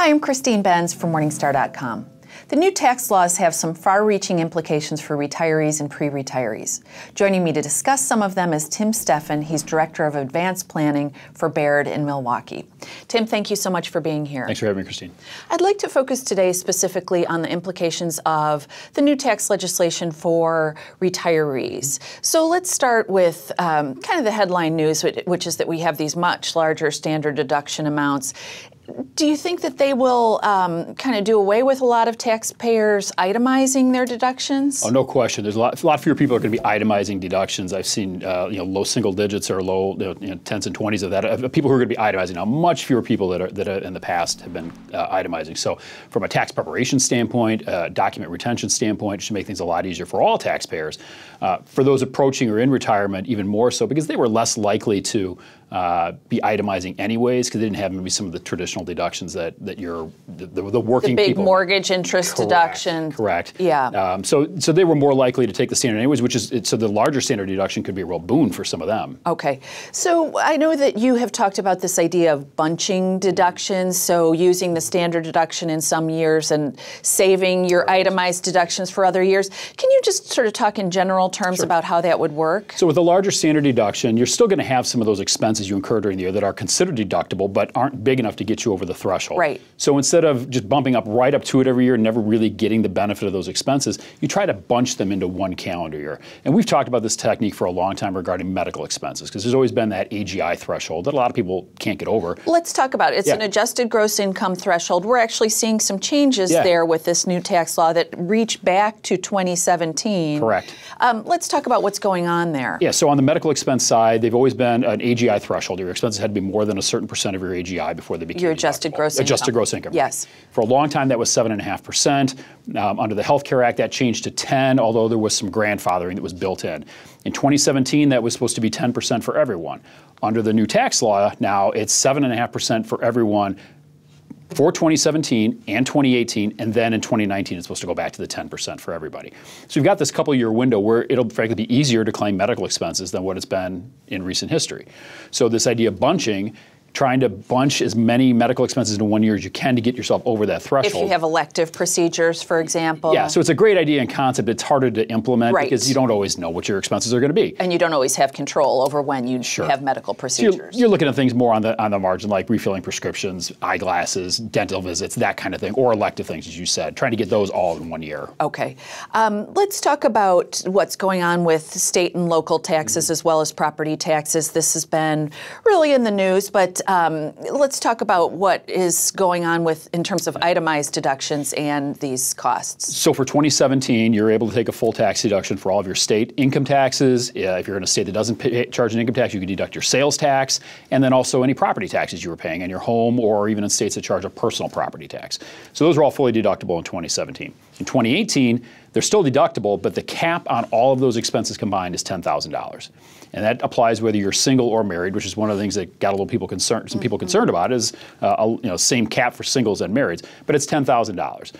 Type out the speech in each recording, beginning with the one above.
Hi, I'm Christine Benz from Morningstar.com. The new tax laws have some far-reaching implications for retirees and pre-retirees. Joining me to discuss some of them is Tim Steffen. He's Director of Advanced Planning for Baird in Milwaukee. Tim, thank you so much for being here. Thanks for having me, Christine. I'd like to focus today specifically on the implications of the new tax legislation for retirees. So let's start with kind of the headline news, which is that we have these much larger standard deduction amounts. Do you think that they will kind of do away with a lot of taxpayers itemizing their deductions? Oh, no question. There's a lot fewer people are going to be itemizing deductions. I've seen low single digits or low tens and 20s of that. People who are going to be itemizing now. Much fewer people that in the past have been itemizing. So, from a tax preparation standpoint, document retention standpoint, it should make things a lot easier for all taxpayers. For those approaching or in retirement, even more so, because they were less likely to be itemizing anyways, because they didn't have maybe some of the traditional deductions that the working the big people, mortgage interest deduction. Correct. Yeah. So they were more likely to take the standard anyways, so the larger standard deduction could be a real boon for some of them. Okay. So I know that you have talked about this idea of bunching deductions, so using the standard deduction in some years and saving your itemized deductions for other years. Can you just sort of talk in general terms Sure. about how that would work? So with a larger standard deduction, you're still going to have some of those expenses you incur during the year that are considered deductible but aren't big enough to get you over the threshold. Right. So instead of just bumping up right up to it every year and never really getting the benefit of those expenses, you try to bunch them into one calendar year. And we've talked about this technique for a long time regarding medical expenses, because there's always been that Agi threshold that a lot of people can't get over. Let's talk about it. It's an adjusted gross income threshold. We're actually seeing some changes there with this new tax law that reach back to 2017. Correct. Let's talk about what's going on there. Yeah, so on the medical expense side, they've always been an Agi threshold. Your expenses had to be more than a certain percent of your Agi before they became your adjusted gross income. Adjusted gross income. Yes. For a long time, that was 7.5%. Under the Health Care Act, that changed to 10, although there was some grandfathering that was built in. In 2017, that was supposed to be 10% for everyone. Under the new tax law, now it's 7.5% for everyone for 2017 and 2018, and then in 2019 it's supposed to go back to the 10% for everybody. So you've got this couple-year window where it'll frankly be easier to claim medical expenses than what it's been in recent history. So this idea of bunching, trying to bunch as many medical expenses in 1 year as you can to get yourself over that threshold. If you have elective procedures, for example. Yeah, so it's a great idea and concept. It's harder to implement because you don't always know what your expenses are going to be. And you don't always have control over when you have medical procedures. So you're looking at things more on the margin, like refilling prescriptions, eyeglasses, dental visits, that kind of thing, or elective things, as you said, trying to get those all in 1 year. Okay. Let's talk about what's going on with state and local taxes as well as property taxes. This has been really in the news, but let's talk about what is going on in terms of itemized deductions and these costs. So for 2017, you're able to take a full tax deduction for all of your state income taxes. If you're in a state that doesn't charge an income tax, you can deduct your sales tax, and then also any property taxes you were paying on your home, or even in states that charge a personal property tax. So those are all fully deductible in 2017. In 2018, they're still deductible, but the cap on all of those expenses combined is $10,000. And that applies whether you're single or married, which is one of the things that got a little people concerned. Some people concerned about is same cap for singles and marrieds, but it's $10,000.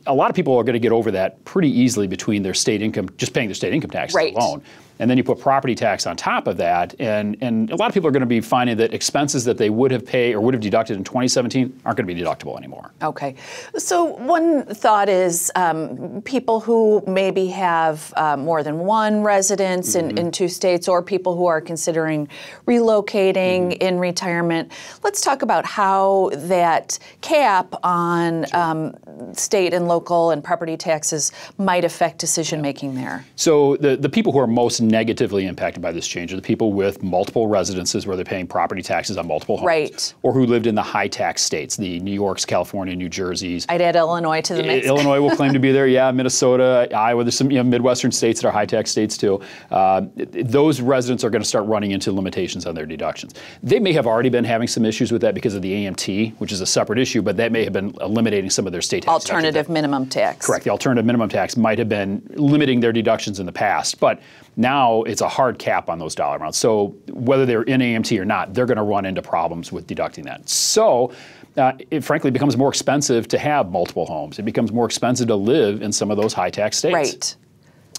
A lot of people are going to get over that pretty easily between their state income, just paying their state income taxes alone. And then you put property tax on top of that, and a lot of people are going to be finding that expenses that they would have paid or would have deducted in 2017 aren't going to be deductible anymore. Okay. So one thought is people who maybe have more than one residence in two states, or people who are considering relocating in retirement. Let's talk about how that cap on state and local and property taxes might affect decision making there. So the people who are most negatively impacted by this change are the people with multiple residences where they're paying property taxes on multiple homes, or who lived in the high tax states, the New Yorks, California, New Jerseys. I'd add Illinois to the mix. Illinois will claim to be there, Minnesota, Iowa. There's some Midwestern states that are high tax states too. Those residents are going to start running into limitations on their deductions. They may have already been having some issues with that because of the AMT, which is a separate issue, but that may have been eliminating some of their state tax alternative minimum tax. Correct. The alternative minimum tax might have been limiting their deductions in the past, but now it's a hard cap on those dollar amounts. So whether they're in AMT or not, they're going to run into problems with deducting that. So it frankly becomes more expensive to have multiple homes. It becomes more expensive to live in some of those high tax states. Right.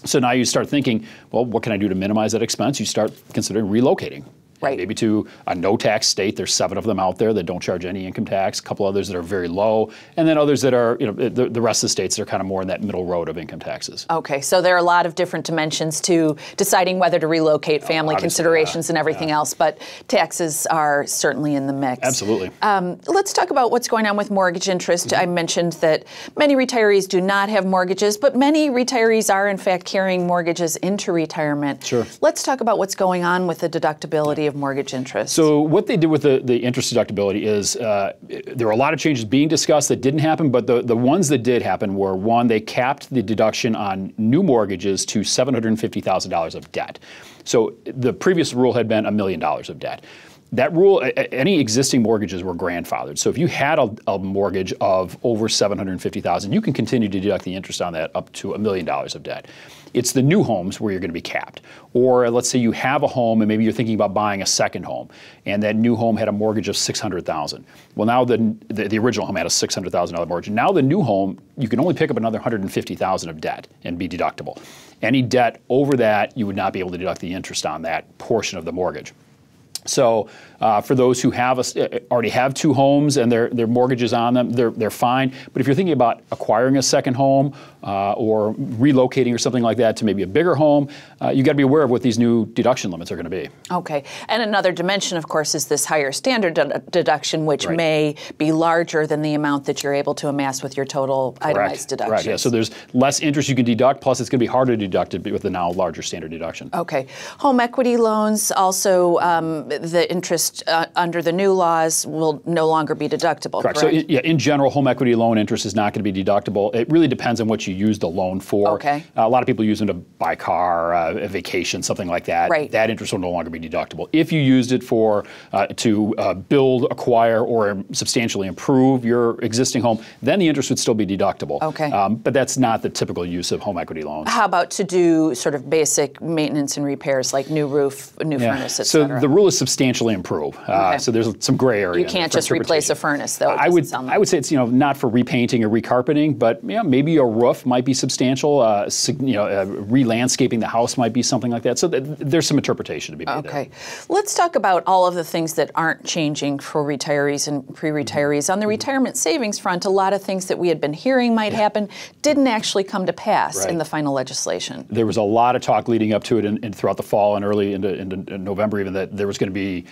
So now you start thinking, well, what can I do to minimize that expense? You start considering relocating. Right. Maybe to a no-tax state. There's 7 of them out there that don't charge any income tax. A couple others that are very low, and then others that are, the rest of the states that are kind of more in that middle road of income taxes. Okay, so there are a lot of different dimensions to deciding whether to relocate, family considerations, and everything else. But taxes are certainly in the mix. Absolutely. Let's talk about what's going on with mortgage interest. I mentioned that many retirees do not have mortgages, but many retirees are in fact carrying mortgages into retirement. Sure. Let's talk about what's going on with the deductibility of mortgage interest. So what they did with the interest deductibility is there were a lot of changes being discussed that didn't happen, but the ones that did happen were, one, they capped the deduction on new mortgages to $750,000 of debt. So the previous rule had been $1 million of debt. That rule, any existing mortgages were grandfathered. So if you had a mortgage of over $750,000, you can continue to deduct the interest on that up to $1 million of debt. It's the new homes where you're going to be capped. Or let's say you have a home and maybe you're thinking about buying a second home, and that new home had a mortgage of $600,000. Well, now the original home had a $600,000 mortgage. Now the new home, you can only pick up another $150,000 of debt and be deductible. Any debt over that, you would not be able to deduct the interest on that portion of the mortgage. So for those who have already have 2 homes and their mortgages on them, they're fine. But if you're thinking about acquiring a second home or relocating or something like that to maybe a bigger home, you got to be aware of what these new deduction limits are going to be. Okay. And another dimension, of course, is this higher standard deduction, which may be larger than the amount that you're able to amass with your total itemized deductions. Right. Yeah. So there's less interest you can deduct, plus it's going to be harder to deduct it with the now larger standard deduction. Okay. Home equity loans also, the interest under the new laws will no longer be deductible. Correct. So in general, home equity loan interest is not going to be deductible. It really depends on what you use the loan for. Okay. A lot of people use them to buy a car, a vacation, something like that. Right. That interest will no longer be deductible. If you used it for to build, acquire, or substantially improve your existing home, then the interest would still be deductible. Okay. But that's not the typical use of home equity loans. How about to do sort of basic maintenance and repairs like new roof, new furnace, et cetera? So the rule is substantially improve. So there's some gray area. You can't just replace a furnace, though. I would say it's not for repainting or recarpeting, but maybe a roof might be substantial. Re-landscaping the house might be something like that. So there's some interpretation to be made there. Okay. Let's talk about all of the things that aren't changing for retirees and pre-retirees. On the retirement savings front, a lot of things that we had been hearing might happen didn't actually come to pass in the final legislation. There was a lot of talk leading up to it and throughout the fall and early into November even, that there was going to be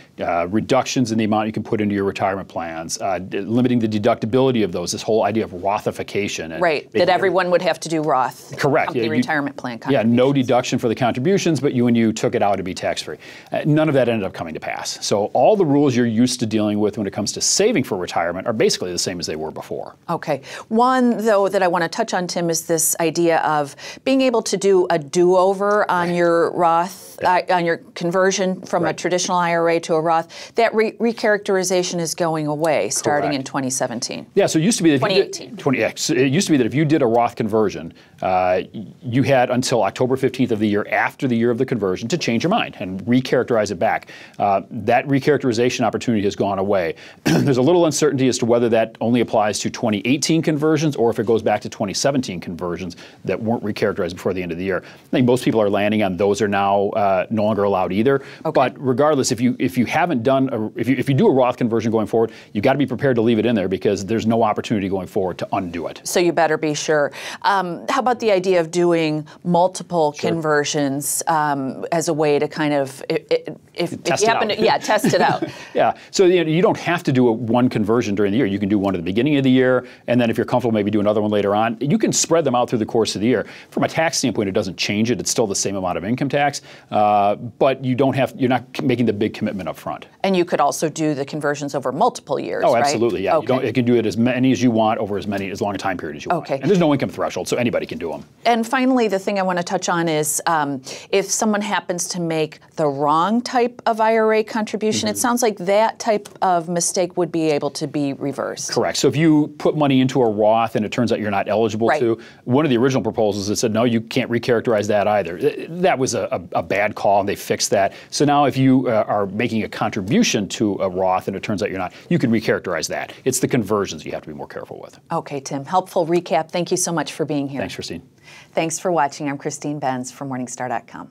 reductions in the amount you can put into your retirement plans, limiting the deductibility of those, this whole idea of Rothification. And that everyone would have to do Roth. Correct. Company retirement plan contributions. Yeah, no deduction for the contributions, but when you took it out, it'd be tax-free. None of that ended up coming to pass. So all the rules you're used to dealing with when it comes to saving for retirement are basically the same as they were before. Okay. One, though, that I want to touch on, Tim, is this idea of being able to do a do-over on your Roth, on your conversion from a traditional IRA to a Roth. That recharacterization is going away starting in 2017. Yeah, so it used to be that 2018. It used to be that if you did a Roth conversion, you had until October 15th of the year after the year of the conversion to change your mind and recharacterize it back. That recharacterization opportunity has gone away. There's a little uncertainty as to whether that only applies to 2018 conversions or if it goes back to 2017 conversions that weren't recharacterized before the end of the year. I think most people are landing on those are now no longer allowed either. Okay. But regardless, if you haven't done if you do a Roth conversion going forward, you got to be prepared to leave it in there because there's no opportunity going forward to undo it. So you better be sure. How about the idea of doing multiple conversions as a way to kind of if you happen to test it out? Yeah. So you don't have to do one conversion during the year. You can do one at the beginning of the year, and then if you're comfortable, maybe do another one later on. You can spread them out through the course of the year. From a tax standpoint, it doesn't change it. It's still the same amount of income tax, but you're not making the big commitment up front. And you could also do the conversions over multiple years, right? Oh, absolutely, yeah. Okay. You can do it as many as you want over as long a time period as you want. Okay. And there's no income threshold, so anybody can do them. And finally, the thing I want to touch on is if someone happens to make the wrong type of IRA contribution, it sounds like that type of mistake would be able to be reversed. Correct. So if you put money into a Roth and it turns out you're not eligible to, one of the original proposals that said, no, you can't recharacterize that either. That was a bad call, and they fixed that. So now if you are making a contribution to a Roth and it turns out you're not, you can recharacterize that. It's the conversions you have to be more careful with. Okay, Tim. Helpful recap. Thank you so much for being here. Thanks, Christine. Thanks for watching. I'm Christine Benz from Morningstar.com.